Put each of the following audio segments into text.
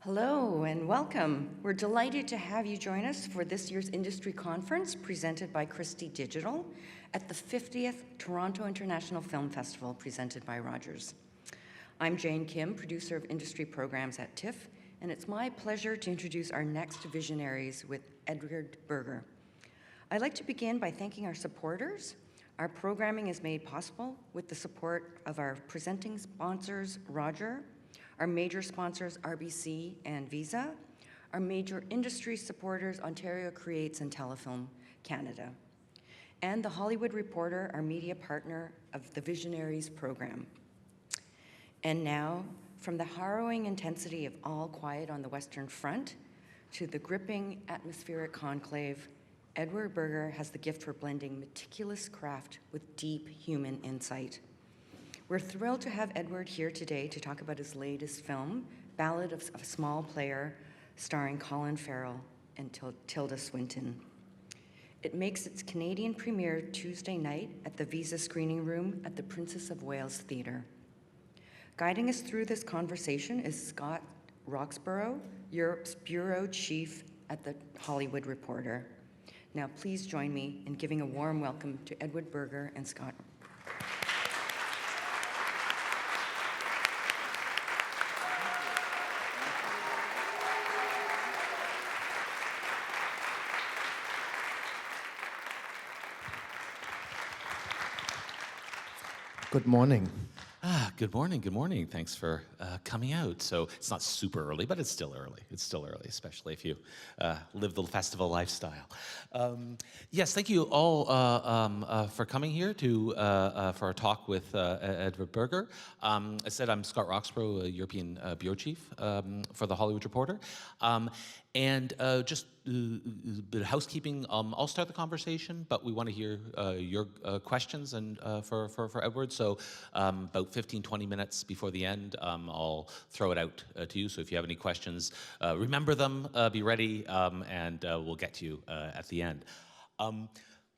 Hello and welcome. We're delighted to have you join us for this year's industry conference presented by Christie Digital at the 50th Toronto International Film Festival presented by Rogers. I'm Jane Kim, producer of industry programs at TIFF, and it's my pleasure to introduce our next Visionaries with Edward Berger. I'd like to begin by thanking our supporters. Our programming is made possible with the support of our presenting sponsors, Roger, our major sponsors, RBC and Visa, our major industry supporters, Ontario Creates and Telefilm Canada, and The Hollywood Reporter, our media partner of the Visionaries program. And now, from the harrowing intensity of All Quiet on the Western Front to the gripping atmospheric Conclave, Edward Berger has the gift for blending meticulous craft with deep human insight. We're thrilled to have Edward here today to talk about his latest film, Ballad of a Small Player, starring Colin Farrell and Tilda Swinton. It makes its Canadian premiere Tuesday night at the Visa Screening Room at the Princess of Wales Theatre. Guiding us through this conversation is Scott Roxborough, Europe's bureau chief at the Hollywood Reporter. Now please join me in giving a warm welcome to Edward Berger and Scott. Good morning. Good morning, good morning. Thanks for coming out. So it's not super early, but it's still early. It's still early, especially if you live the festival lifestyle. Yes, thank you all for coming here for our talk with Edward Berger. I said I'm Scott Roxborough, a European bureau chief for the Hollywood Reporter. Just a bit of housekeeping. I'll start the conversation, but we want to hear your questions and for Edward. So about 15-20 minutes before the end, I'll throw it out to you. So if you have any questions, remember them, be ready, and we'll get to you at the end.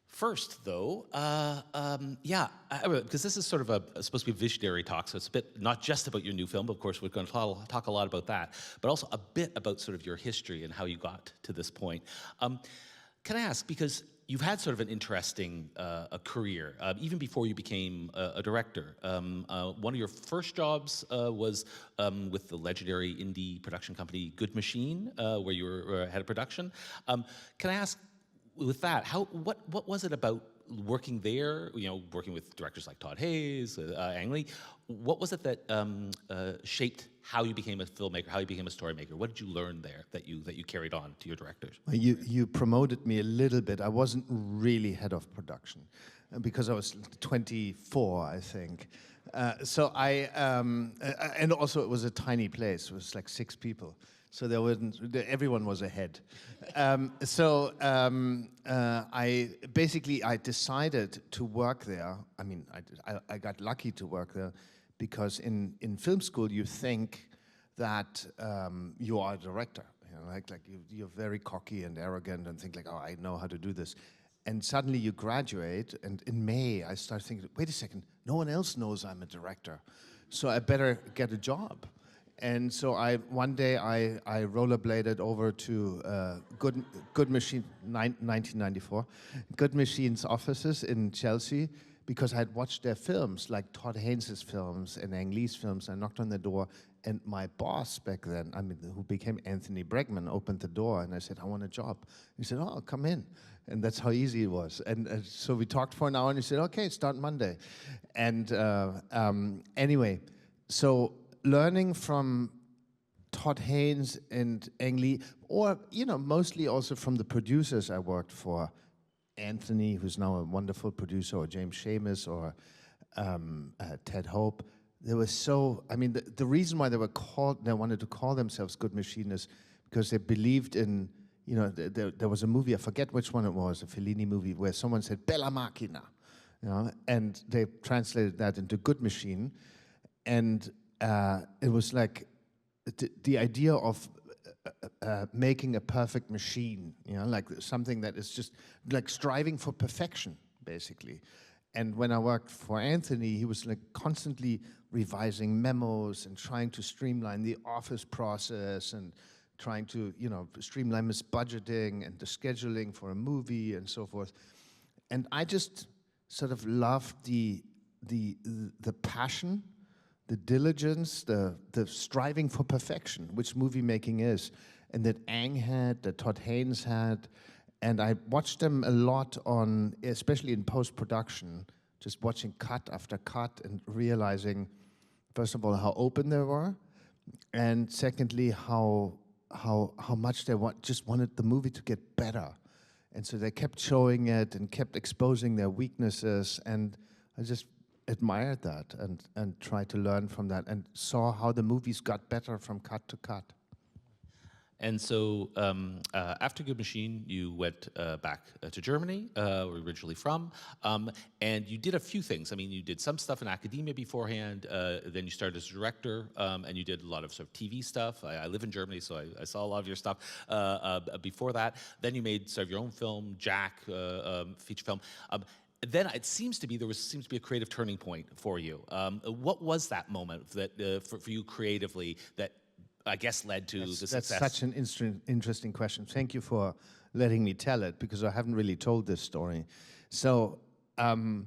First, though, because this is sort of supposed to be a visionary talk, so it's a bit not just about your new film, but of course we're going to talk a lot about that, but also a bit about sort of your history and how you got to this point. Can I ask, because you've had sort of an interesting career, even before you became a director. One of your first jobs was with the legendary indie production company Good Machine, where you were head of production. Can I ask, with that, what was it about working there, working with directors like Todd Haynes, Ang Lee, what was it that shaped how you became a filmmaker, how you became a story maker? What did you learn there that you carried on to your directors? You promoted me a little bit. I wasn't really head of production because I was 24, I think. So and also it was a tiny place. It was like 6 people. So everyone was ahead. I decided to work there. I mean, I got lucky to work there because in film school you think that you are a director. You're very cocky and arrogant and think like, oh, I know how to do this. And suddenly you graduate, and in May I start thinking, wait a second, no one else knows I'm a director, so I better get a job. And so one day I rollerbladed over to Good Machine, 1994, Good Machine's offices in Chelsea, because I had watched their films, like Todd Haynes' films and Ang Lee's films. I knocked on the door, and my boss back then, who became Anthony Bregman, opened the door, and I said, I want a job. He said, oh, come in. And that's how easy it was. And so we talked for an hour, and he said, okay, start Monday. And anyway, so learning from Todd Haynes and Ang Lee, or mostly also from the producers I worked for, Anthony, who's now a wonderful producer, or James Seamus, or Ted Hope. They were the reason why they wanted to call themselves Good Machine is because they believed in, there was a movie, I forget which one it was, a Fellini movie, where someone said Bella Macchina, and they translated that into Good Machine, and it was like the idea of making a perfect machine, like something that is just like striving for perfection, basically. And when I worked for Anthony, he was like constantly revising memos and trying to streamline the office process and trying to, you know, streamline his budgeting and the scheduling for a movie and so forth. And I just sort of loved the passion, the diligence, the striving for perfection, which movie making is, and that Ang had, that Todd Haynes had. And I watched them a lot on, especially in post-production, just watching cut after cut and realizing, first of all, how open they were, and secondly, how much they just wanted the movie to get better. And so they kept showing it and kept exposing their weaknesses, and I just admired that and tried to learn from that and saw how the movies got better from cut to cut. And so after Good Machine, you went back to Germany, where you were originally from, and you did a few things. I mean, you did some stuff in academia beforehand, then you started as a director, and you did a lot of sort of TV stuff. I live in Germany, so I saw a lot of your stuff before that. Then you made sort of your own film, Jack, feature film. Then it seems to be seems to be a creative turning point for you. What was that moment that for you creatively that I guess led to the success? That's such an interesting question. Thank you for letting me tell it, because I haven't really told this story. So, and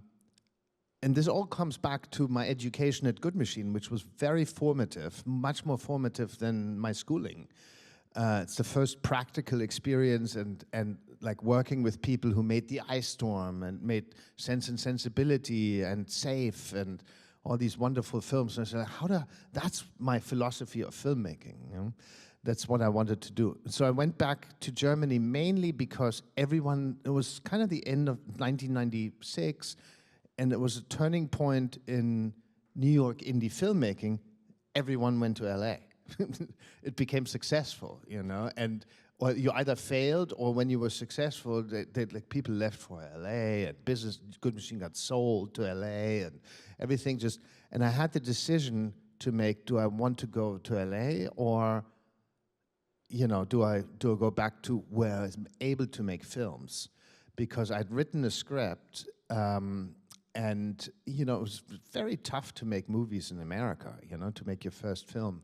this all comes back to my education at Good Machine, which was very formative, much more formative than my schooling. It's the first practical experience and like working with people who made The Ice Storm and made Sense and Sensibility and Safe and all these wonderful films. And I said, that's my philosophy of filmmaking. You know? That's what I wanted to do. So I went back to Germany mainly because it was kind of the end of 1996, and it was a turning point in New York indie filmmaking. Everyone went to LA. It became successful, you know, and well, you either failed, or when you were successful, like people left for LA, and Good Machine got sold to LA, and everything and I had the decision to make: do I want to go to LA, or, you know, do I go back to where I was able to make films? Because I'd written a script, and you know, it was very tough to make movies in America, you know, to make your first film.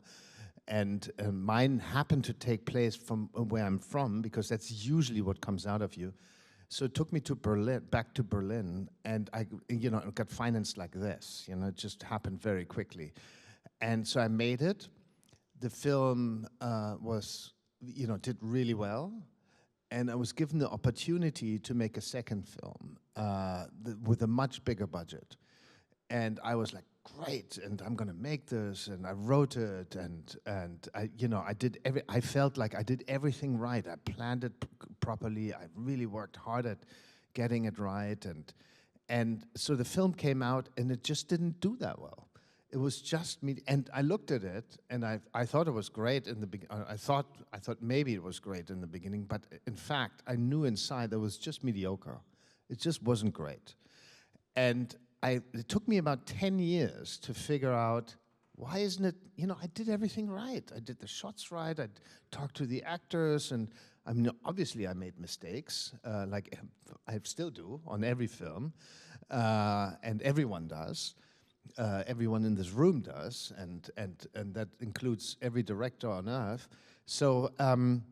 And mine happened to take place from where I'm from, because that's usually what comes out of you. So it took me to back to Berlin, and I, you know, got financed like this. You know, it just happened very quickly. And so I made it. The film did really well, and I was given the opportunity to make a second film with a much bigger budget. And I was like, great, and I'm gonna make this, and I wrote it, and I felt like I did everything right. I planned it properly. I really worked hard at getting it right, and so the film came out, and it just didn't do that well. It was just me, and I looked at it, and I thought it was great in the beginning. I thought maybe it was great in the beginning, but in fact, I knew inside that it was just mediocre. It just wasn't great, and it took me about 10 years to figure out, why isn't it, you know, I did everything right. I did the shots right, I talked to the actors, and I mean, obviously I made mistakes, like I still do on every film, and everyone does. Everyone in this room does, and that includes every director on earth. So, and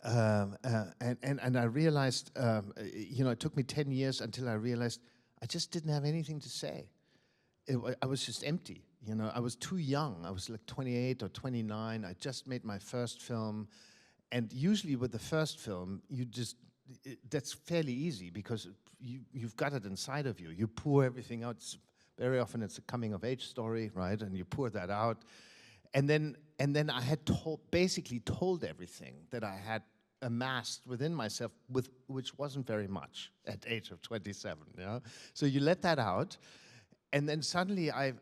I realized, you know, it took me 10 years until I realized I just didn't have anything to say. I was just empty, you know. I was too young. I was like 28 or 29. I just made my first film, and usually with the first film, that's fairly easy because you've got it inside of you. You pour everything out. Very often it's a coming-of-age story, right? And you pour that out, and then I had basically told everything that I had amassed within myself, which wasn't very much at age of 27. You know? So you let that out, and then suddenly I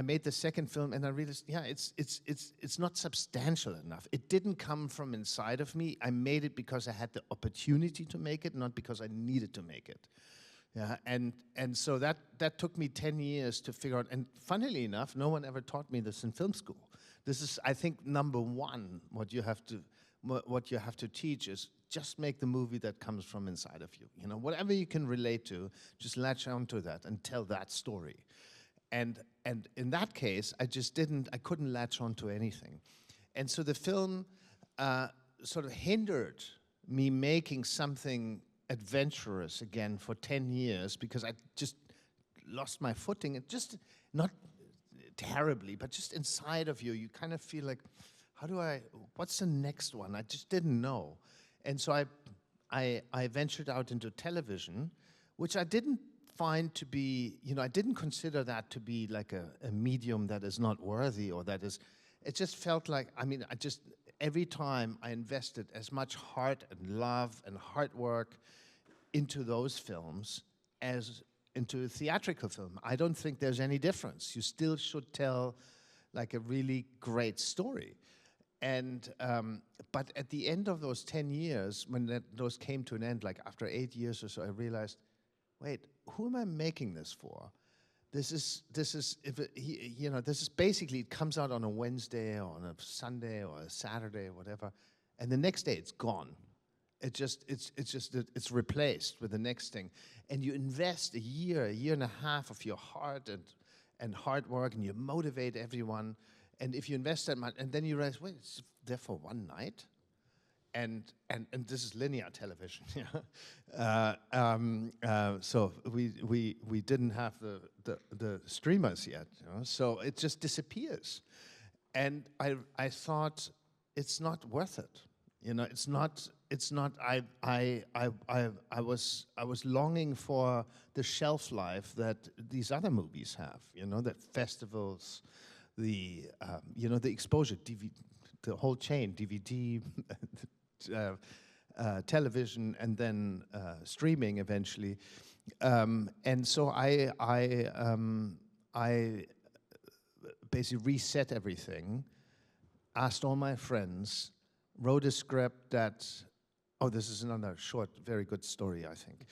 made the second film, and I realized, yeah, it's not substantial enough. It didn't come from inside of me. I made it because I had the opportunity to make it, not because I needed to make it. Yeah, and so that took me 10 years to figure out. And funnily enough, no one ever taught me this in film school. This is, I think, number one, what you have to what you have to teach is just make the movie that comes from inside of you. You know, whatever you can relate to, just latch onto that and tell that story. And in that case, I couldn't latch onto anything. And so the film sort of hindered me making something adventurous again for 10 years because I just lost my footing. It just, not terribly, but just inside of you, you kind of feel like, what's the next one? I just didn't know. And so I ventured out into television, which I didn't find to be, I didn't consider that to be like a medium that is not worthy or that is, it just felt like, every time I invested as much heart and love and hard work into those films as into a theatrical film, I don't think there's any difference. You still should tell like a really great story. And, but at the end of those 10 years, when those came to an end, like after 8 years or so, I realized, wait, who am I making this for? This is basically, it comes out on a Wednesday or on a Sunday or a Saturday or whatever, and the next day it's gone. It's replaced with the next thing. And you invest a year and a half of your heart and hard work, and you motivate everyone. And if you invest that much, and then you realize, wait, it's there for one night? And this is linear television. So we didn't have the streamers yet, so it just disappears. And I thought it's not worth it. It's not. I was longing for the shelf life that these other movies have. That festivals, the exposure, the whole chain, DVD. Television and then streaming eventually, and so I basically reset everything, asked all my friends, wrote a script that. Oh, this is another short, very good story, I think.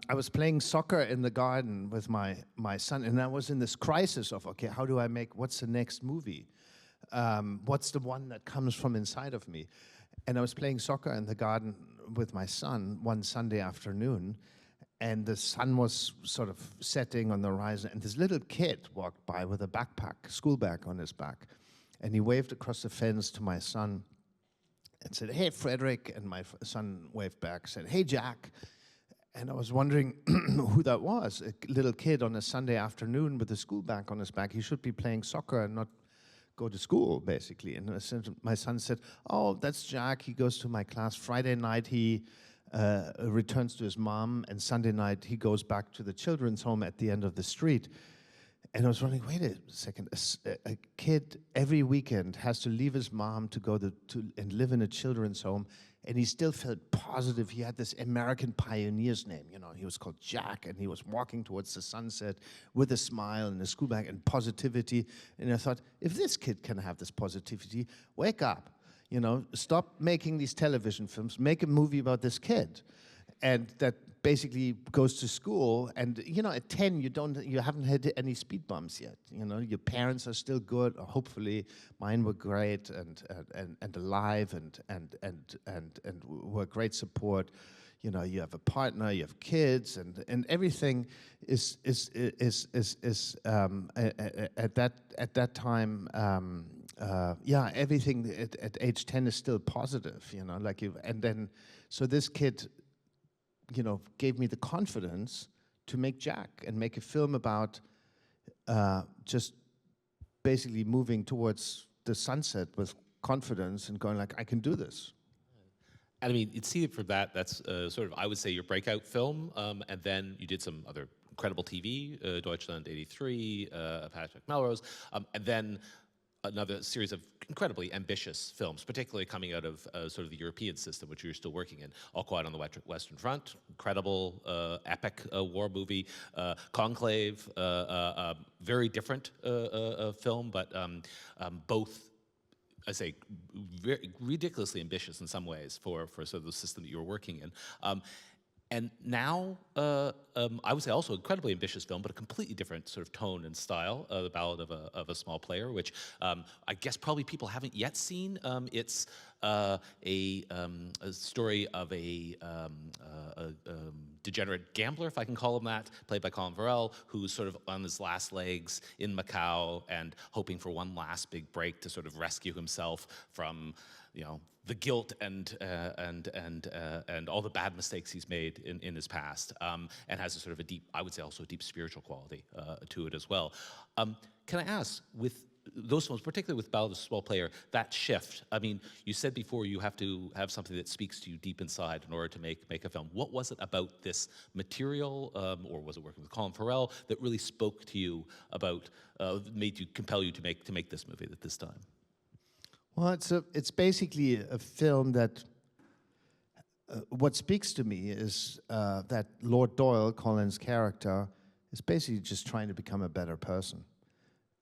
I was playing soccer in the garden with my son, and I was in this crisis of, okay, how do I what's the next movie? What's the one that comes from inside of me? And I was playing soccer in the garden with my son one Sunday afternoon, and the sun was sort of setting on the horizon, and this little kid walked by with a backpack, school bag on his back, and he waved across the fence to my son and said, "Hey, Frederick," and my son waved back, said, "Hey, Jack." And I was wondering who that was, a little kid on a Sunday afternoon with a school bag on his back. He should be playing soccer and not go to school, basically. And my son said, "Oh, that's Jack. He goes to my class. Friday night he returns to his mom, and Sunday night he goes back to the children's home at the end of the street." And I was wondering, wait a second, a kid every weekend has to leave his mom to go and live in a children's home, and he still felt positive. He had this American pioneer's name, he was called Jack, and he was walking towards the sunset with a smile and a school bag and positivity. And I thought, if this kid can have this positivity, wake up, stop making these television films, make a movie about this kid. And that basically goes to school, and at 10 you haven't had any speed bumps yet. Your parents are still good, or hopefully mine were great and alive and were great support. You have a partner, you have kids, and everything is at that time. Everything at age 10 is still positive. And then so this kid, gave me the confidence to make Jack and make a film about just basically moving towards the sunset with confidence and going like, I can do this. And I mean, you'd see it from that's sort of, I would say, your breakout film, and then you did some other incredible TV, Deutschland 83, Patrick Melrose, and then another series of incredibly ambitious films, particularly coming out of sort of the European system, which you're still working in. All Quiet on the Western Front, incredible, epic war movie. Conclave, very different film, but both, I say, very ridiculously ambitious in some ways for sort of the system that you were working in. And now, I would say also incredibly ambitious film, but a completely different sort of tone and style, The Ballad of a Small Player, which I guess probably people haven't yet seen. It's a story of a degenerate gambler, if I can call him that, played by Colin Farrell, who's sort of on his last legs in Macau and hoping for one last big break to sort of rescue himself from, you know, the guilt and all the bad mistakes he's made in his past, and has a sort of a deep, I would say also a deep spiritual quality to it as well. Can I ask, with those films, particularly with Ballad of a Small Player, that shift, I mean, you said before you have to have something that speaks to you deep inside in order to make a film. What was it about this material, or was it working with Colin Farrell, that really spoke to you about, compel you to make this movie at this time? Well, it's basically a film that, what speaks to me is that Lord Doyle, Colin's character, is basically just trying to become a better person.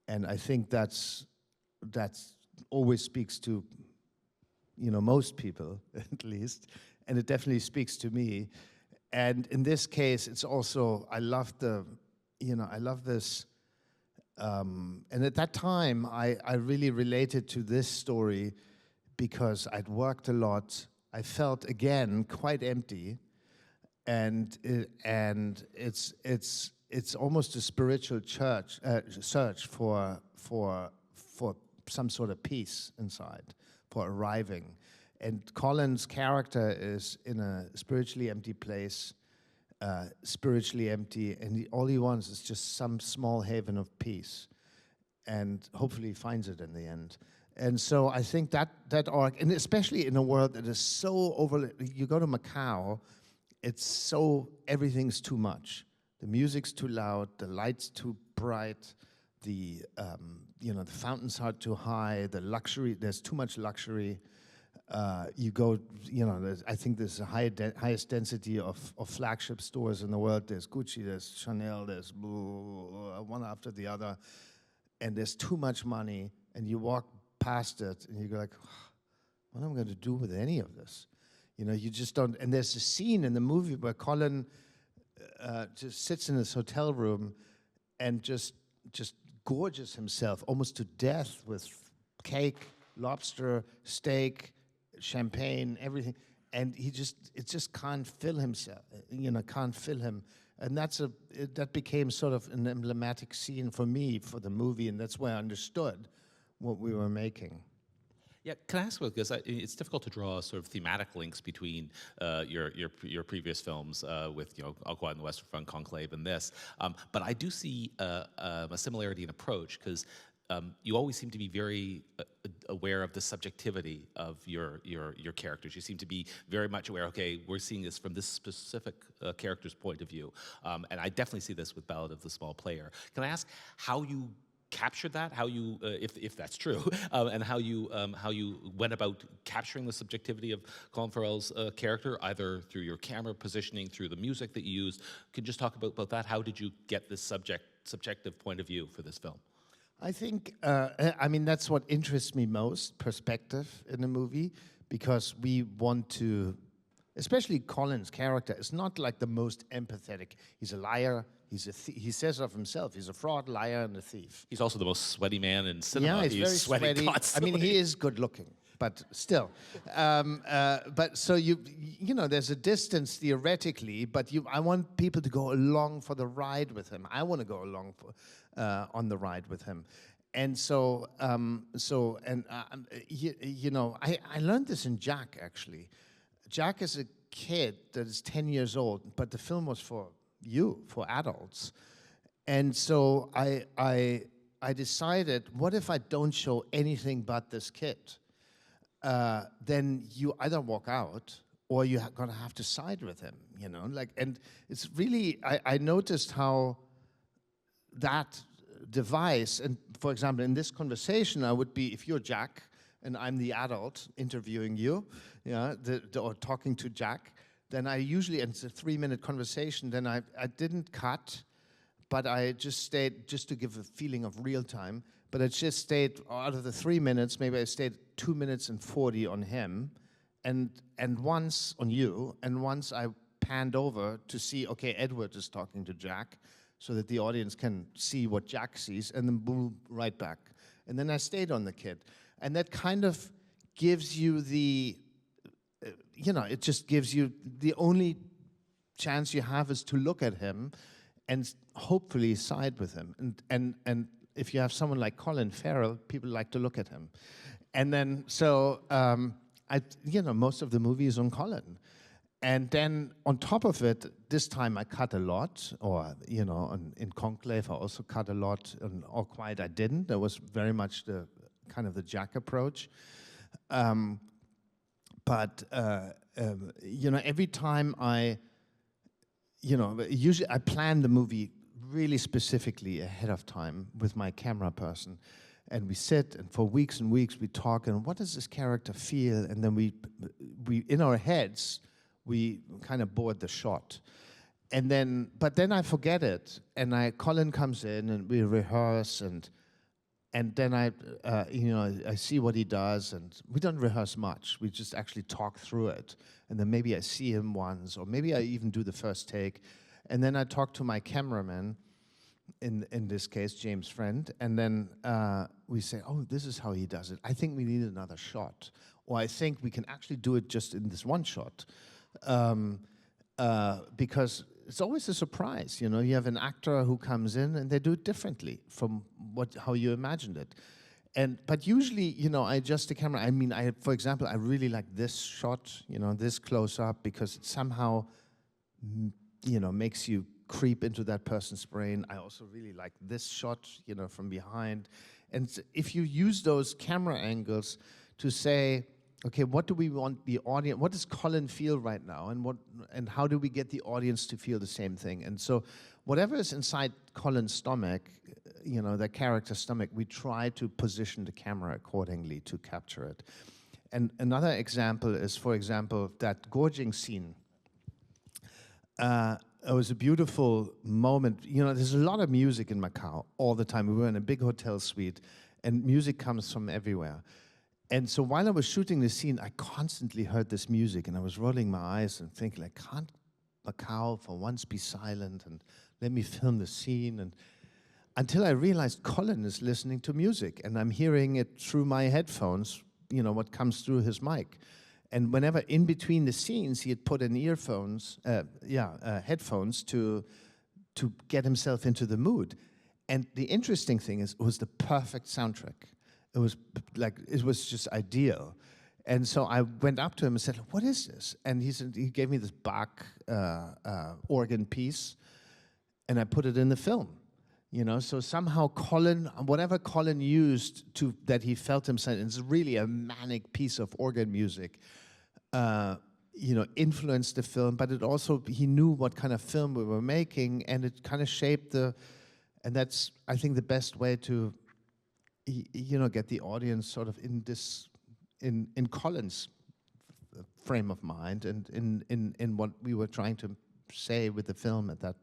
And I think that's always speaks to, you know, most people, at least, and it definitely speaks to me. And in this case, it's also, I love this, and at that time, I really related to this story because I'd worked a lot. I felt, again, quite empty, and it's almost a spiritual search for some sort of peace inside, for arriving. And Colin's character is in a spiritually empty place, and all he wants is just some small haven of peace, and hopefully he finds it in the end. And so I think that arc, and especially in a world that is so you go to Macau, it's so, everything's too much. The music's too loud, the light's too bright, the fountains are too high, the luxury, there's too much luxury. You go, I think there's the highest density of flagship stores in the world. There's Gucci, there's Chanel, there's one after the other, and there's too much money, and you walk past it, and you go like, what am I going to do with any of this? You know, you just don't, and there's a scene in the movie where Colin just sits in his hotel room and just gorges himself almost to death with cake, lobster, steak, champagne, everything, and it just can't fill himself, can't fill him, and that became sort of an emblematic scene for me for the movie, and that's where I understood what we were making. Yeah, can I ask about, because it's difficult to draw sort of thematic links between your previous films with, I'll Go Out on the Western Front, Conclave, and this, but I do see a similarity in approach, because you always seem to be very aware of the subjectivity of your characters. You seem to be very much aware, okay, we're seeing this from this specific character's point of view, and I definitely see this with Ballad of the Small Player. Can I ask how you captured that, how you, if that's true, and how you went about capturing the subjectivity of Colin Farrell's character, either through your camera positioning, through the music that you used? Could you just talk about that? How did you get this subjective point of view for this film? I think, that's what interests me most, perspective in a movie, because we want to, especially Colin's character, is not like the most empathetic. He's a liar. He says of himself, he's a fraud, liar, and a thief. He's also the most sweaty man in cinema. Yeah, he's very sweaty. Constantly. I mean, he is good looking, but still. But so there's a distance theoretically, but I want people to go along for the ride with him. I want to go along on the ride with him. And I learned this in Jack, actually. Jack is a kid that is 10 years old, but the film was for adults. And so I decided, what if I don't show anything but this kid? Then you either walk out or you're gonna have to side with him, and it's really, I noticed how that device, and for example, in this conversation, I would be, if you're Jack and I'm the adult interviewing you, or talking to Jack, then I usually, and it's a 3-minute conversation, then I didn't cut, but I just stayed, just to give a feeling of real time, but I just stayed, out of the 3 minutes, maybe I stayed 2 minutes and 40 on him, and once on you, and once I panned over to see, okay, Edward is talking to Jack, so that the audience can see what Jack sees, and then boom, right back. And then I stayed on the kid. And that kind of gives you the, it just gives you the only chance you have is to look at him and hopefully side with him. And if you have someone like Colin Farrell, people like to look at him. And then, so, most of the movie is on Colin. And then on top of it, this time I cut a lot, or, in Conclave I also cut a lot, and All Quiet I didn't. That was very much the kind of the Jack approach. Every time usually I plan the movie really specifically ahead of time with my camera person. And we sit, and for weeks and weeks we talk, and what does this character feel? And then we in our heads, we kind of board the shot. But then I forget it, and Colin comes in, and we rehearse, and then I see what he does, and we don't rehearse much. We just actually talk through it, and then maybe I see him once, or maybe I even do the first take, and then I talk to my cameraman, in this case, James Friend, and then we say, oh, this is how he does it. I think we need another shot, or I think we can actually do it just in this one shot, because it's always a surprise. You have an actor who comes in and they do it differently from how you imagined it. But usually, I adjust the camera. I mean, for example, I really like this shot, this close up, because it somehow, makes you creep into that person's brain. I also really like this shot, from behind. And if you use those camera angles to say, okay, what do we want the audience, what does Colin feel right now, and how do we get the audience to feel the same thing? And so whatever is inside Colin's stomach, the character's stomach, we try to position the camera accordingly to capture it. And another example is, for example, that gorging scene. It was a beautiful moment. There's a lot of music in Macau all the time. We were in a big hotel suite, and music comes from everywhere. And so while I was shooting the scene, I constantly heard this music, and I was rolling my eyes and thinking, like, can't Macau for once be silent and let me film the scene? And until I realized Colin is listening to music, and I'm hearing it through my headphones, what comes through his mic. And whenever in between the scenes, he had put in headphones to get himself into the mood. And the interesting thing is, it was the perfect soundtrack. It was just ideal. And so I went up to him and said, what is this? And he gave me this Bach organ piece, and I put it in the film. So somehow whatever Colin used that he felt himself, and it's really a manic piece of organ music, influenced the film, but it also, he knew what kind of film we were making, and it kind of shaped and that's, I think, the best way to get the audience sort of in Colin's frame of mind, and in what we were trying to say with the film at that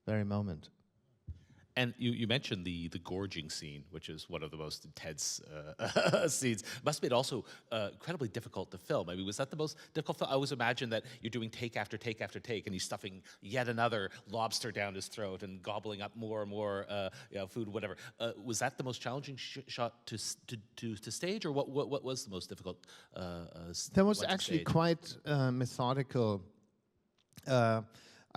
very moment. And you mentioned the gorging scene, which is one of the most intense scenes. Must have been also incredibly difficult to film. I mean, was that the most difficult film? I always imagine that you're doing take after take after take, and he's stuffing yet another lobster down his throat and gobbling up more and more food, whatever. Was that the most challenging shot to stage, or what was the most difficult? That was actually quite methodical.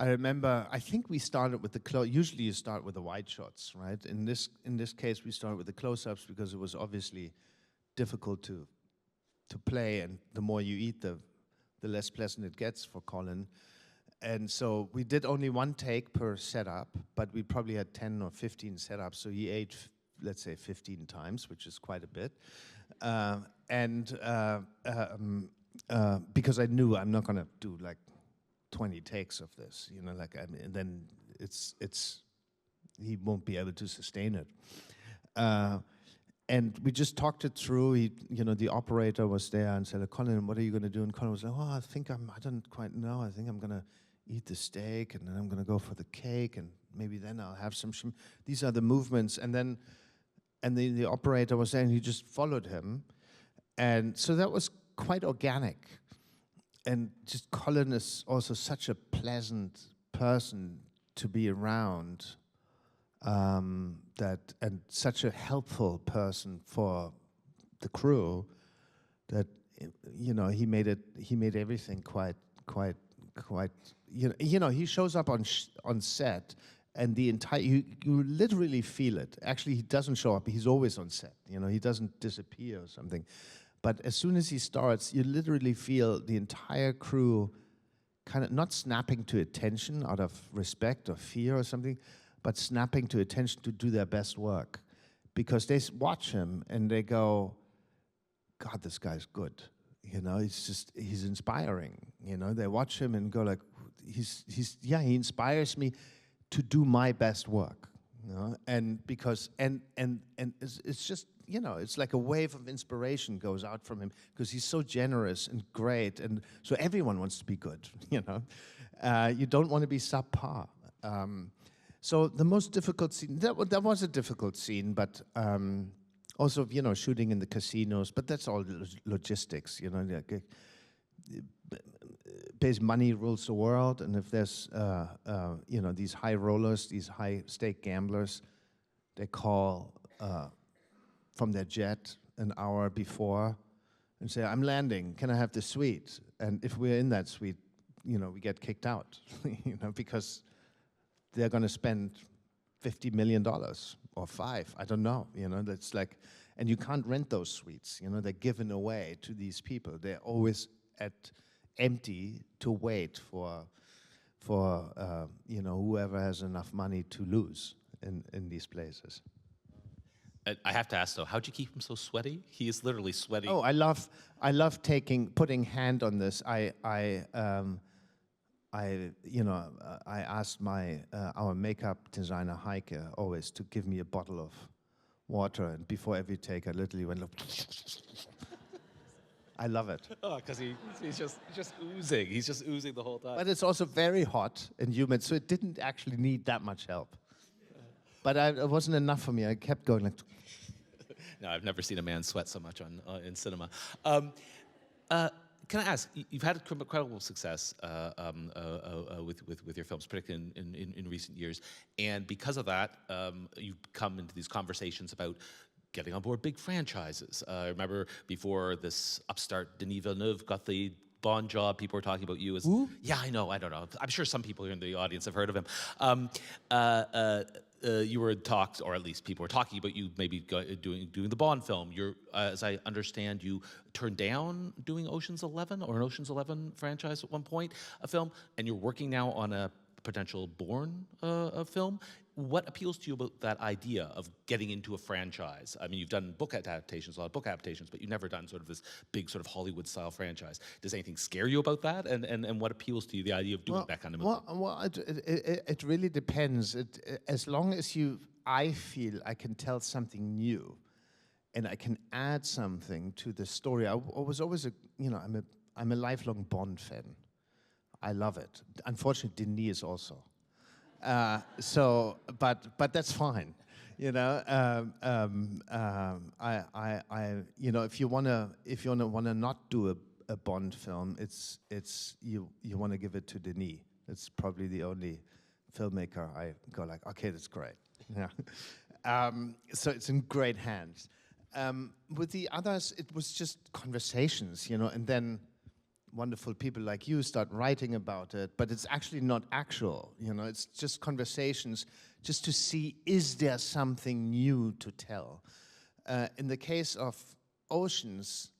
I remember, I think we started with usually you start with the wide shots, right? In this case, we started with the close-ups because it was obviously difficult to play, and the more you eat, the less pleasant it gets for Colin. And so we did only one take per setup, but we probably had 10 or 15 setups, so he ate, let's say, 15 times, which is quite a bit. Because I knew I'm not gonna do like 20 takes of this, and then he won't be able to sustain it. And we just talked it through. The operator was there and said, Colin, what are you going to do? And Colin was like, I don't quite know. I think I'm going to eat the steak, and then I'm going to go for the cake, and maybe then I'll have some these are the movements. And then the operator was there, and he just followed him. And so that was quite organic. And just Colin is also such a pleasant person to be around, and such a helpful person for the crew, that you know, he made everything quite, you know, he shows up on set, and the entire, you literally feel it. Actually, he doesn't show up, he's always on set, you know, he doesn't disappear or something. But as soon as he starts, you literally feel the entire crew kind of not snapping to attention out of respect or fear or something, but snapping to attention to do their best work. Because they watch him and they go, God, this guy's good. You know, he's inspiring. You know, they watch him and go like, he inspires me to do my best work. You know, and because, and it's just, you know, it's like a wave of inspiration goes out from him because he's so generous and great, and so everyone wants to be good, you know. You don't want to be subpar. So the most difficult scene, that was a difficult scene, but also, you know, shooting in the casinos, but that's all logistics, you know. Basically, money rules the world, and if there's, you know, these high rollers, these high-stake gamblers, they call from their jet an hour before and say, I'm landing, can I have the suite? And if we're in that suite, you know, we get kicked out, you know, because they're going to spend $50 million or $5 million, I don't know, you know, that's like, and you can't rent those suites, you know, they're given away to these people. They're always empty to wait for you know, whoever has enough money to lose in these places. I have to ask though, how'd you keep him so sweaty? He is literally sweating. Oh, I love putting hand on this. You know, I asked our makeup designer Heike always to give me a bottle of water, and before every take, I literally went like, I love it. Oh, because he's just oozing. He's just oozing the whole time. But it's also very hot and humid, so it didn't actually need that much help. But it wasn't enough for me. I kept going like. No, I've never seen a man sweat so much in cinema. Can I ask? You've had incredible success with your films, particularly in recent years, and because of that, you've come into these conversations about getting on board big franchises. I remember before this upstart Denis Villeneuve got the Bond job, people were talking about you as... Who? Yeah, I know, I'm sure some people here in the audience have heard of him. You were in talks, or at least people were talking about you maybe doing the Bond film. You're, as I understand, you turned down doing Ocean's 11 or an Ocean's 11 franchise at one point, a film, and you're working now on a potential Bourne film. What appeals to you about that idea of getting into a franchise? I mean, you've done book adaptations, a lot of book adaptations, but you've never done sort of this big sort of Hollywood-style franchise. Does anything scare you about that? And what appeals to you, the idea of doing that kind of movie? Well, it really depends. As long as I feel I can tell something new, and I can add something to the story. I was always I'm a lifelong Bond fan. I love it. Unfortunately, Denis is also. But that's fine, you know. You know, if you wanna not do a Bond film, you wanna give it to Denis. It's probably the only filmmaker I go like, okay, that's great. Yeah. So it's in great hands. With the others, it was just conversations, you know, and then wonderful people like you start writing about it, but it's actually not actual, you know, it's just conversations just to see, is there something new to tell? In the case of Oceans,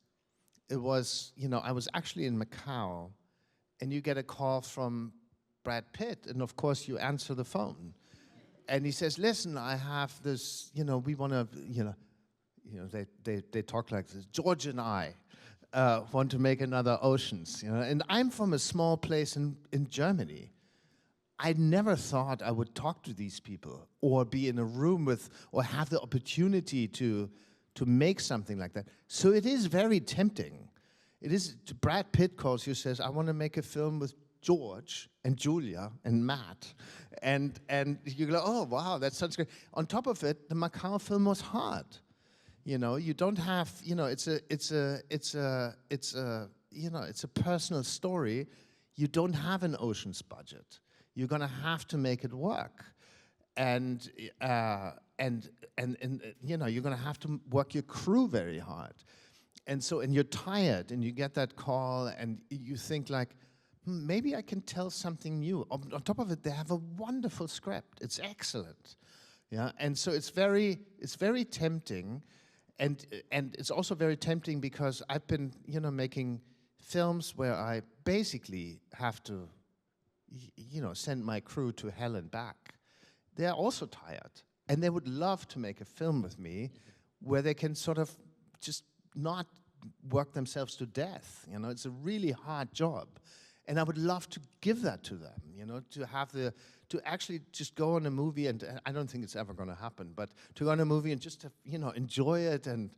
it was, you know, I was actually in Macau, and you get a call from Brad Pitt, and of course you answer the phone. And he says, listen, I have this, you know, we want to, you know, they talk like this, George and I, want to make another Oceans, you know, and I'm from a small place in Germany. I never thought I would talk to these people or be in a room with, or have the opportunity to make something like that. So it is very tempting. It is, Brad Pitt calls you, says, I want to make a film with George and Julia and Matt, and you go, oh wow, that sounds great. On top of it, the Macau film was hard. You know, you don't have, you know, it's a personal story. You don't have an Ocean's budget. You're gonna have to make it work, and you know, you're gonna have to work your crew very hard. and you're tired, and you get that call, and you think like, maybe I can tell something new. On top of it, they have a wonderful script. It's excellent, yeah. And so it's very tempting, and it's also very tempting because I've been, making films where I basically have to, send my crew to hell and back. They're also tired, and they would love to make a film with me where they can sort of just not work themselves to death. It's a really hard job. And I would love to give that to them, to actually just go on a movie, and I don't think it's ever going to happen, but to go on a movie and just to, enjoy it, and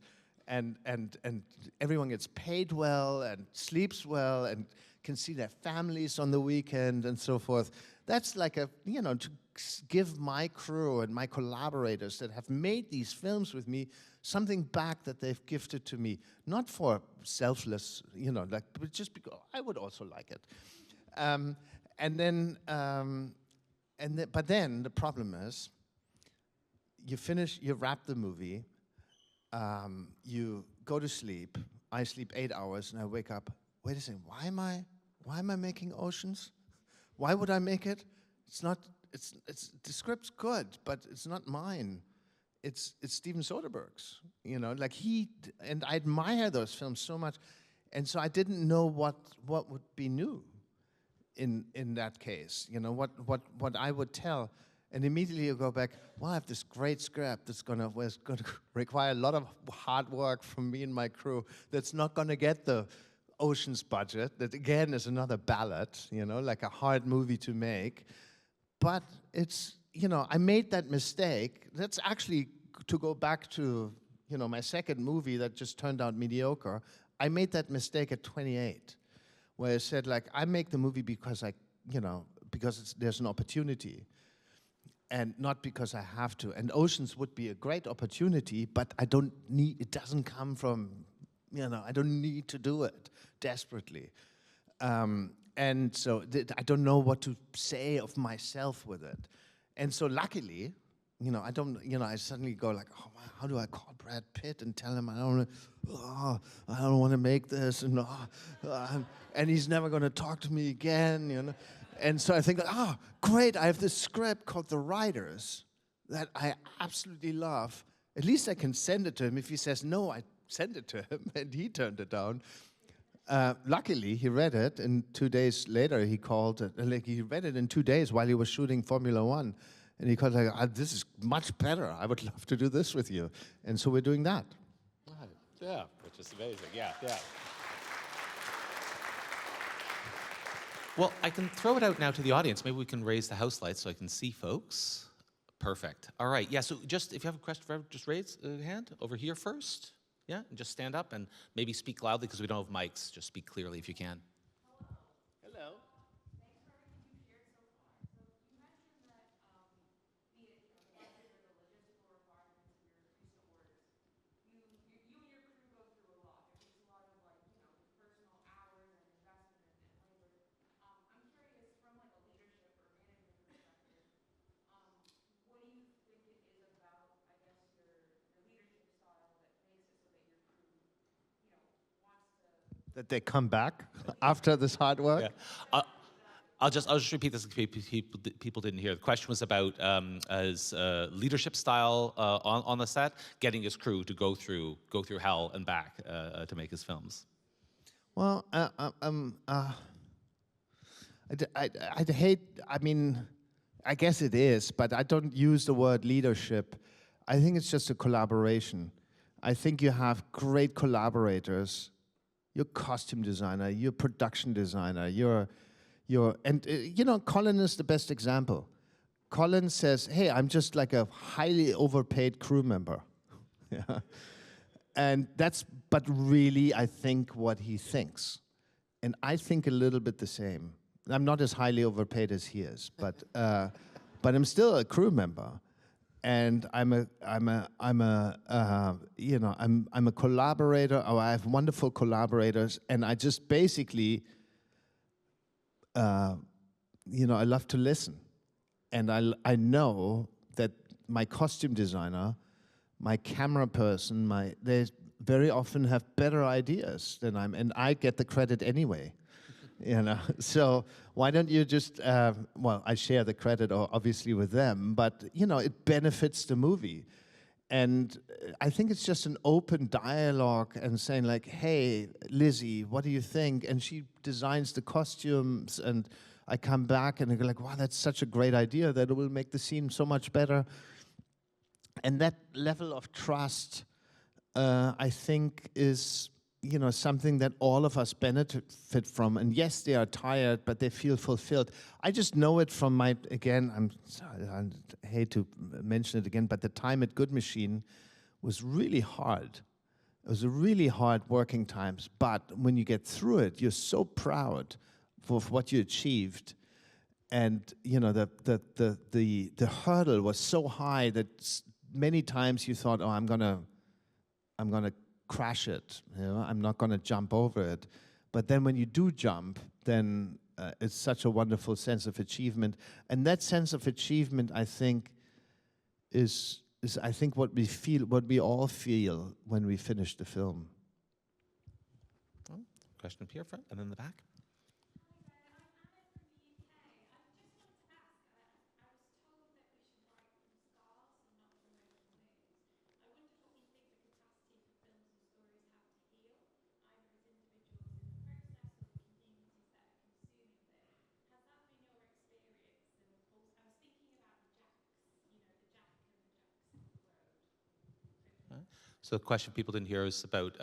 everyone gets paid well and sleeps well and can see their families on the weekend and so forth. That's like to give my crew and my collaborators that have made these films with me something back that they've gifted to me, not for selfless, but just because I would also like it. But then the problem is, you wrap the movie, you go to sleep. I sleep 8 hours, and I wake up. Wait a second, why am I making Oceans? Why would I make it? It's not. The script's good, but it's not mine. It's Steven Soderbergh's, and I admire those films so much, and so I didn't know what would be new in that case, what I would tell, and immediately you go back, well, I have this great script that's going to require a lot of hard work from me and my crew, that's not going to get the Ocean's budget, that again is another Ballad, like a hard movie to make, but it's, I made that mistake. That's actually, to go back to, my second movie that just turned out mediocre. I made that mistake at 28, where I said, like, I make the movie because there's an opportunity, and not because I have to. And Oceans would be a great opportunity, but it doesn't come from, I don't need to do it desperately. And so I don't know what to say of myself with it. And so luckily, I suddenly go like, oh, wow, how do I call Brad Pitt and tell him I don't want to make this, and he's never going to talk to me again, And so I think, great, I have this script called The Writers that I absolutely love. At least I can send it to him. If he says no, I send it to him, and he turned it down. Luckily, he read it, and 2 days later he called. He read it in 2 days while he was shooting Formula One, and he called like, "This is much better. I would love to do this with you." And so we're doing that. Right. Yeah, which is amazing. Yeah. Well, I can throw it out now to the audience. Maybe we can raise the house lights so I can see folks. Perfect. All right. Yeah. So just if you have a question, just raise a hand over here first. Yeah, and just stand up and maybe speak loudly because we don't have mics. Just speak clearly if you can. Hello. Thanks for everything you've shared so far. So you mentioned that the budget or the logistical requirements of your recent works, you and your crew go through a lot. It takes a lot of personal hours and investment and labor. I'm curious from like a leadership or management perspective, what do you think it is about, I guess, your leadership style that makes it so that your crew, wants to That they come back after this hard work. Yeah. I'll just repeat this in people didn't hear. The question was about his leadership style on the set, getting his crew to go through hell and back to make his films. Well, I'd hate. I mean, I guess it is, but I don't use the word leadership. I think it's just a collaboration. I think you have great collaborators. Your costume designer, your production designer, Colin is the best example. Colin says, "Hey, I'm just like a highly overpaid crew member," yeah. And but really, I think what he thinks, and I think a little bit the same. I'm not as highly overpaid as he is, but I'm still a crew member. And I'm a collaborator, or I have wonderful collaborators, and I just basically, I love to listen. And I know that my costume designer, my camera person, very often have better ideas than and I get the credit anyway. You know, so why don't you just, well, I share the credit obviously with them, but you know, it benefits the movie. And I think it's just an open dialogue and saying like, hey, Lizzie, what do you think? And she designs the costumes, and I come back and I go like, wow, that's such a great idea that it will make the scene so much better. And that level of trust, I think, is, you know, something that all of us benefit from. And yes, they are tired, but they feel fulfilled. I just know it from my, again, I'm sorry, I hate to mention it again, but the time at Good Machine was really hard. It was a really hard working times, but when you get through it, you're so proud for what you achieved. And you know, the hurdle was so high that many times you thought, oh, I'm gonna crash it, you know, I'm not gonna jump over it. But then when you do jump, then it's such a wonderful sense of achievement. And that sense of achievement, I think, is I think what we feel, what we all feel when we finish the film. Question up here front and then the back. So the question people didn't hear is about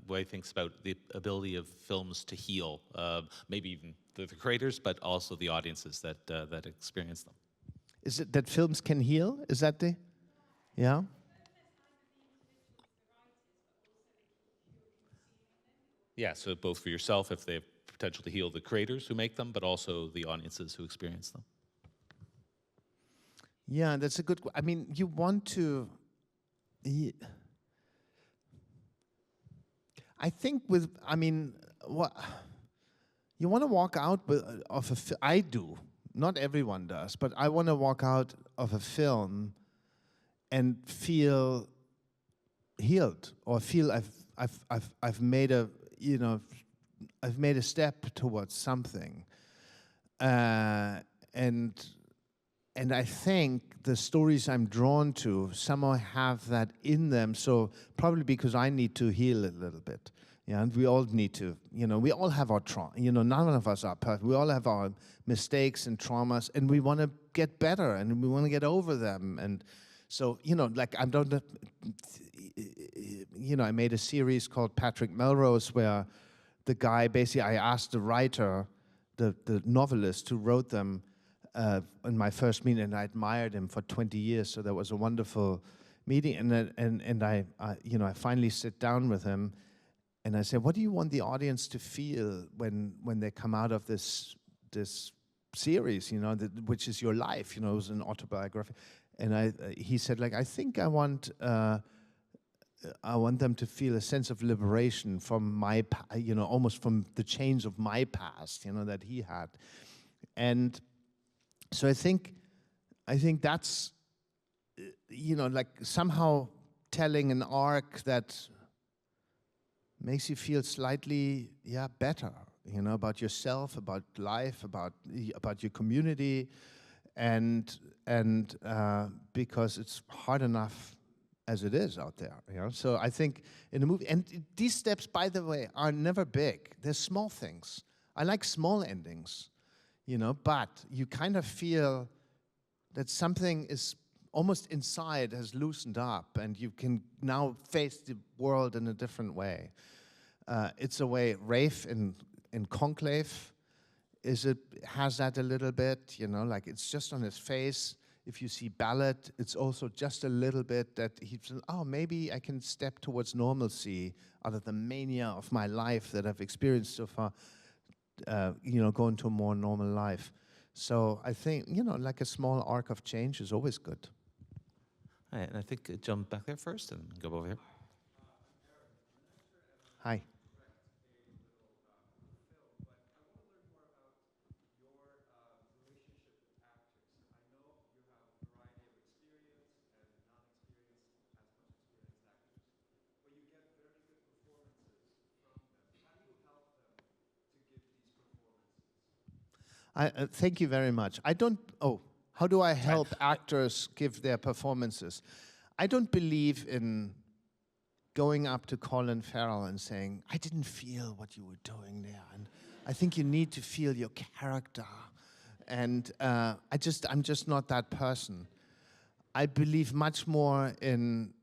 what he thinks about the ability of films to heal, maybe even the creators, but also the audiences that that experience them. Is it that films can heal? Is that the, yeah? Yeah, so both for yourself, if they have potential to heal the creators who make them, but also the audiences who experience them. Yeah, that's a good, I mean, you want to, I think with, I mean, what you want to walk out with, I do, not everyone does, but I want to walk out of a film and feel healed, or feel I've made a, you know, I've made a step towards something, and I think the stories I'm drawn to somehow have that in them. So probably because I need to heal a little bit. Yeah, and we all need to, you know, we all have our trauma. You know, none of us are perfect. We all have our mistakes and traumas, and we want to get better, and we want to get over them. And so, you know, like I don't, you know, I made a series called Patrick Melrose where the guy, basically I asked the writer, the novelist who wrote them, in my first meeting, and I admired him for 20 years. So that was a wonderful meeting, and I you know, I finally sit down with him, and I said, "What do you want the audience to feel when they come out of this series? You know, which is your life. You know, it was an autobiography." And he said, like, "I think I want them to feel a sense of liberation from my, you know, almost from the chains of my past, you know, that he had." And so I think that's, you know, like somehow telling an arc that makes you feel slightly, yeah, better, you know, about yourself, about life, about your community, and because it's hard enough as it is out there, you know. So I think in a movie, and these steps, by the way, are never big. They're small things. I like small endings. You know, but you kind of feel that something is almost inside has loosened up, and you can now face the world in a different way. It's a way Rafe in Conclave has that a little bit, you know, like it's just on his face. If you see Ballad, it's also just a little bit that he says, oh, maybe I can step towards normalcy out of the mania of my life that I've experienced so far. You know, go into a more normal life. So I think, you know, like a small arc of change is always good. All right, and I think jump back there first and go over here. Hi. Thank you very much. How do I help actors give their performances? I don't believe in going up to Colin Farrell and saying, I didn't feel what you were doing there, and I think you need to feel your character. And I'm just not that person. I believe much more in,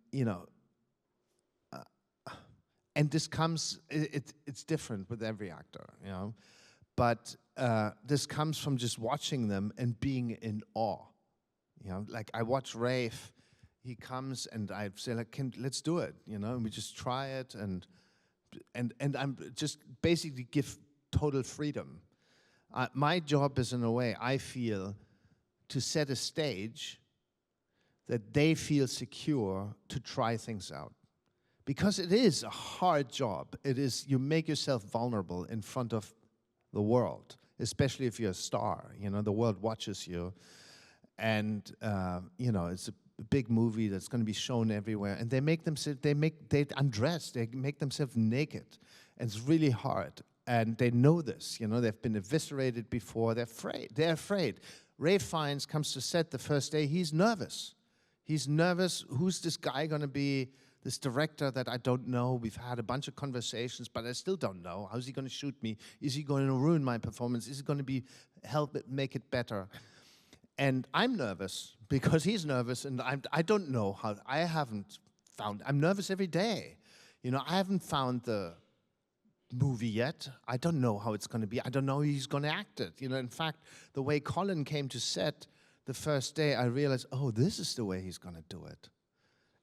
and this comes, it's different with every actor, but this comes from just watching them and being in awe. Like I watch Rafe, he comes and I say like, let's do it, and we just try it, and I'm just basically give total freedom. My job is, in a way, I feel, to set a stage that they feel secure to try things out. Because it is a hard job. It is, you make yourself vulnerable in front of the world, especially if you're a star. The world watches you. And, it's a big movie that's going to be shown everywhere. And they undress, they make themselves naked. And it's really hard. And they know this, they've been eviscerated before. They're afraid. Ralph Fiennes comes to set the first day, he's nervous. He's nervous, who's this guy going to be, this director that I don't know? We've had a bunch of conversations, but I still don't know. How's he going to shoot me? Is he going to ruin my performance? Is he going to help it make it better? And I'm nervous because he's nervous, and I don't know how. I haven't found. I'm nervous every day. I haven't found the movie yet. I don't know how it's going to be. I don't know how he's going to act it. In fact, the way Colin came to set the first day, I realized, oh, this is the way he's going to do it.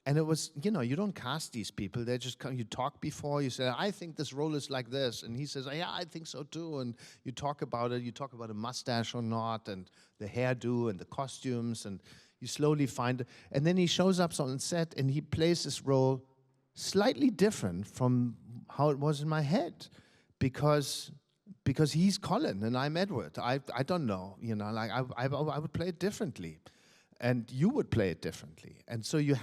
And it was, you don't cast these people. They just come, you talk before, you say, I think this role is like this. And he says, yeah, I think so too. And you talk about it. You talk about a mustache or not, and the hairdo and the costumes, and you slowly find it. And then he shows up on set and he plays this role slightly different from how it was in my head, because he's Colin and I'm Edward. I don't know, like I would play it differently, and you would play it differently. And so you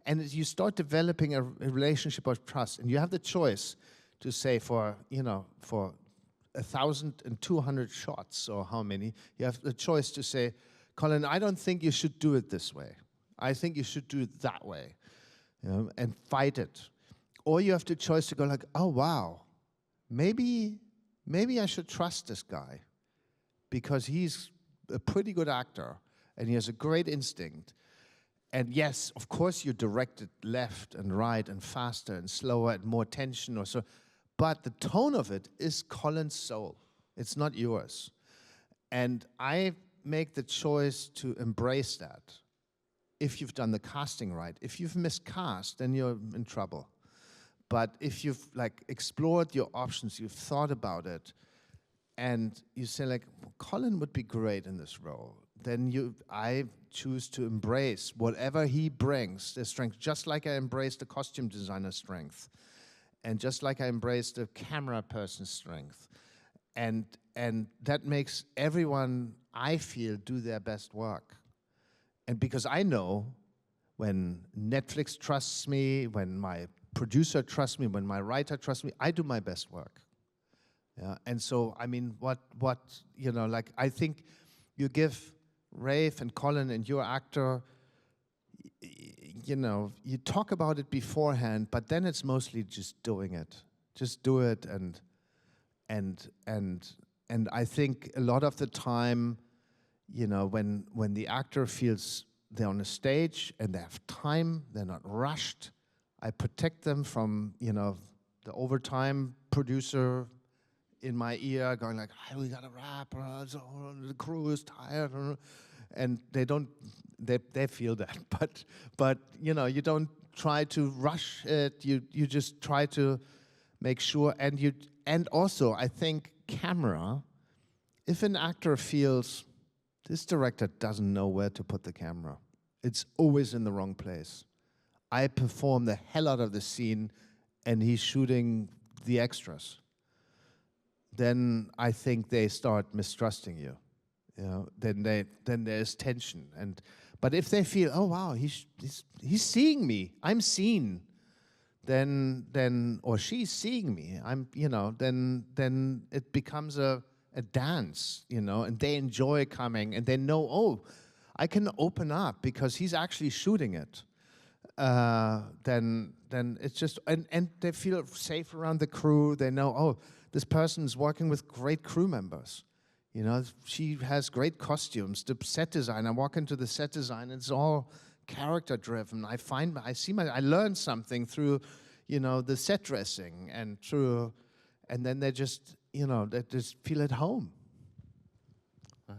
you start developing a relationship of trust, and you have the choice to say for 1,200 shots or how many, you have the choice to say, Colin, I don't think you should do it this way. I think you should do it that way, and fight it. Or you have the choice to go like, oh, wow, maybe I should trust this guy because he's a pretty good actor and he has a great instinct. And yes, of course you direct it left and right and faster and slower and more tension or so, but the tone of it is Colin's soul. It's not yours. And I make the choice to embrace that if you've done the casting right. If you've miscast, then you're in trouble. But if you've explored your options, you've thought about it, and you say Colin would be great in this role, then I choose to embrace whatever he brings, the strength, just like I embrace the costume designer's strength, and just like I embrace the camera person's strength. And that makes everyone, I feel, do their best work. And because I know when Netflix trusts me, when my producer trusts me, when my writer trusts me, I do my best work. Yeah, and so, I mean, I think you give Rafe and Colin and your actor, you talk about it beforehand, but then it's mostly just doing it. Just do it, and I think a lot of the time, when the actor feels they're on a stage and they have time, they're not rushed, I protect them from, the overtime producer in my ear going like, hey, we gotta wrap, the crew is tired, and they feel that, but you don't try to rush it, you just try to make sure, and also I think camera, if an actor feels this director doesn't know where to put the camera, it's always in the wrong place. I perform the hell out of the scene and he's shooting the extras, then I think they start mistrusting you. Then there's tension. But if they feel, oh wow, he's seeing me, I'm seen, then or she's seeing me, then it becomes a a dance, you know, and they enjoy coming, and they know, oh, I can open up because he's actually shooting it. Then it's just, and they feel safe around the crew. They know, oh, this person's working with great crew members. You know, she has great costumes. The set design, I walk into the set design, it's all character driven. I learn something through, you know, the set dressing and then they just, you know, they just feel at home.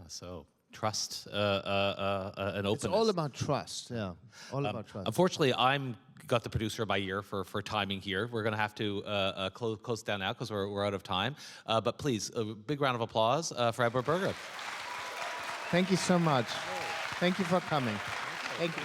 So trust and openness. It's all about trust, yeah. All about trust. Unfortunately, I'm got the producer by ear for timing here. We're going to have to close down now because we're out of time. But please, a big round of applause for Edward Berger. Thank you so much. Thank you for coming. Thank you.